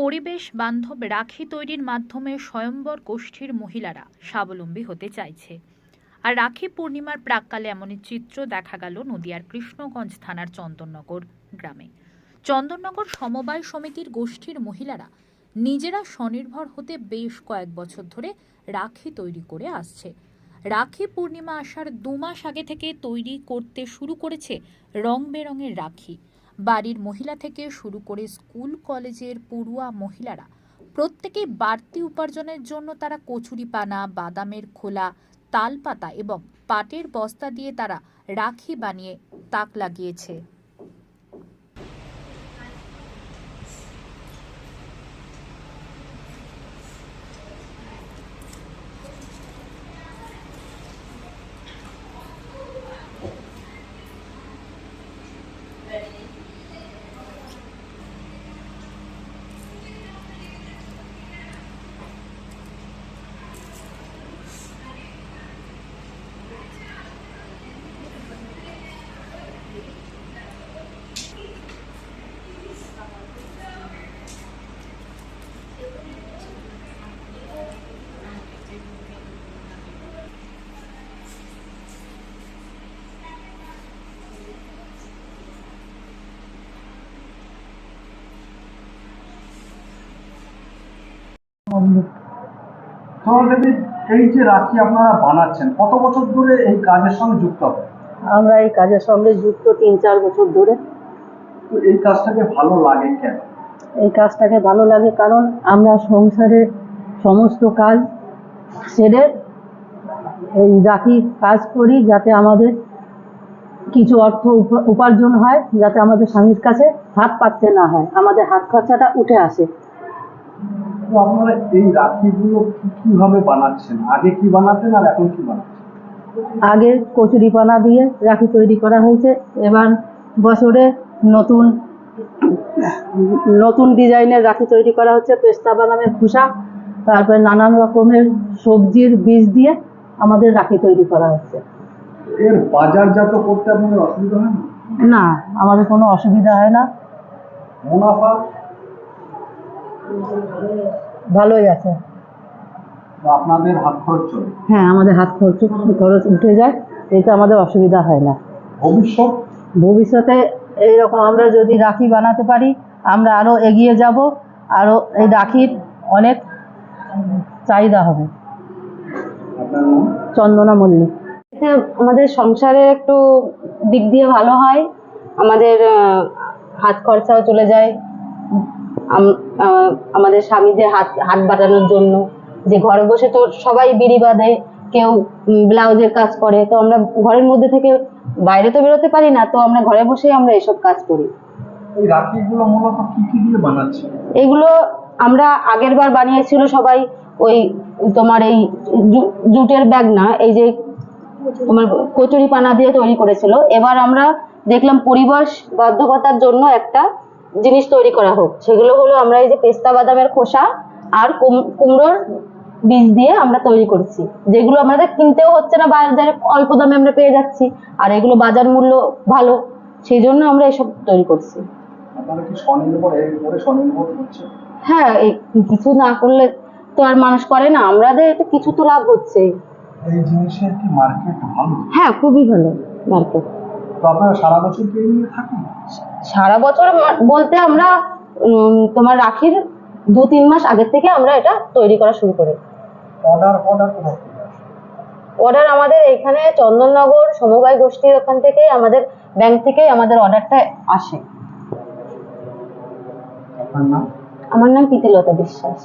পরিবেশ বান্ধব রাখি তৈরির মাধ্যমে স্বয়ম্বর গোষ্ঠীর মহিলারা স্বাবলম্বী হতে চাইছে। আর রাখি পূর্ণিমার প্রাক্কালে এমনই চিত্র দেখা গেল নদিয়ার কৃষ্ণগঞ্জ থানার চন্দননগর গ্রামে। চন্দননগর সমবায় সমিতির গোষ্ঠীর মহিলারা নিজেরা স্বনির্ভর হতে বেশ কয়েক বছর ধরে রাখি তৈরি করে আসছে। রাখি পূর্ণিমা আসার 2 মাস আগে থেকে তৈরি করতে শুরু করেছে রং বেরঙের রাখি। বাড়ির মহিলা থেকে শুরু করে স্কুল কলেজের পড়ুয়া মহিলারা প্রত্যেকেই বাড়তি উপার্জনের জন্য তারা কচুরিপানা, বাদামের খোলা, তালপাতা এবং পাটের বস্তা দিয়ে তারা রাখি বানিয়ে তাক লাগিয়েছে। এই যে রাখি আপনারা বানাচ্ছেন, কত বছর ধরে এই কাজের সঙ্গে যুক্ত হবে? আমরা এই কাজের সঙ্গে যুক্ত 3-4 বছর ধরে। তো এই কাজটাকে ভালো লাগে কেন? এই কাজটাকে ভালো লাগে কারণ আমরা সংসারের সমস্ত কাজ সেরে এই রাখি কাজ করি, যাতে আমাদের কিছু অর্থ উপার্জন হয়, যাতে আমাদের স্বামীর কাছে হাত পাততে না হয়, আমাদের হাত খরচাটা উঠে আসে। তো আপনারা এই রাখিগুলো কিভাবে বানাচ্ছেন? আগে কি বানাতেন আর এখন কি বানাচ্ছেন? আগে কচুরিপানা দিয়ে রাখি তৈরি করা হয়েছে, এবার বছরে নতুন নতুন ডিজাইনের রাখি তৈরি করা হচ্ছে। পেস্তা বাদামের খোসা, তারপরে নানান রকমের সবজির বীজ দিয়ে আমাদের রাখি তৈরি করা হচ্ছে। এর বাজারজাত করতে আপনাদের অসুবিধা হয় না? না, আমাদের কোনো অসুবিধা হয় না, মুনাফা ভালোই আছে। আপনাদের হাত খরচ চলে? হ্যাঁ, আমাদের হাত খরচ উঠে যায়, এতে আমাদের অসুবিধা হয় না। ভবিষ্যতে এইরকম আমরা যদি রাখি বানাতে পারি, আমরা আরো এগিয়ে যাব, আরো এই রাখির অনেক চাহিদা হবে। আপনার নাম? চন্দনা মল্লিক। আমাদের সংসারের একটু দিক দিয়ে ভালো হয়, আমাদের হাত খরচাও চলে যায়, আমাদের স্বামীদের হাত বাটানোর জন্য। যে ঘরে বসে তো সবাই বিড়ি বাঁধে, কেউ ব্লাউজের কাজ করে, তো আমরা ঘরের মধ্যে থেকে বাইরে তো বেরোতে পারি না, তো আমরা ঘরে বসেই আমরা এসব কাজ করি। এই রাখিগুলো মূলত কি দিয়ে বানাচ্ছেন? এগুলো আমরা আগের বার বানিয়েছিল সবাই ওই তোমার এই জুটের ব্যাগ না, এই যে তোমার কচুরি পানা দিয়ে তৈরি করেছিল। এবার আমরা দেখলাম পরিবেশ বাধ্যকতার জন্য একটা জিনিস তৈরি করা হোক, সেগুলো হলো আমরা এই যে পেস্তা বাদামের খোসা আর কুমড়োর বীজ দিয়ে আমরা তৈরি করছি, যেগুলো আমাদের কিনতেও হচ্ছে না, বাজারে অল্প দামে আমরা পেয়ে যাচ্ছি, আর এগুলো বাজার মূল্য ভালো, সেই জন্য আমরা এসব তৈরি করছি। আপনারা কি স্বনির্ভর হচ্ছে? হ্যাঁ, কিছু না করলে তো আর মানুষ করে না, আমাদের এটা কিছু তো লাভ হচ্ছে। এই জিনিসের কি মার্কেট ভালো? হ্যাঁ, খুবই ভালো মার্কেট। তো আপনারা সারা বছর কি নিয়ে থাকেন? সারা বছর বলতে আমরা তোমার রাখির 2-3 মাস আগের থেকে আমরা এটা তৈরি করা শুরু করি। অর্ডার কোথায়? অর্ডার আমাদের এখানে চন্দননগর সমবায় গোষ্ঠীর ওখান থেকেই, আমাদের ব্যাংক থেকেই আমাদের অর্ডারটা আসে। আপনার নাম? আমার নাম প্রীতিলতা বিশ্বাস।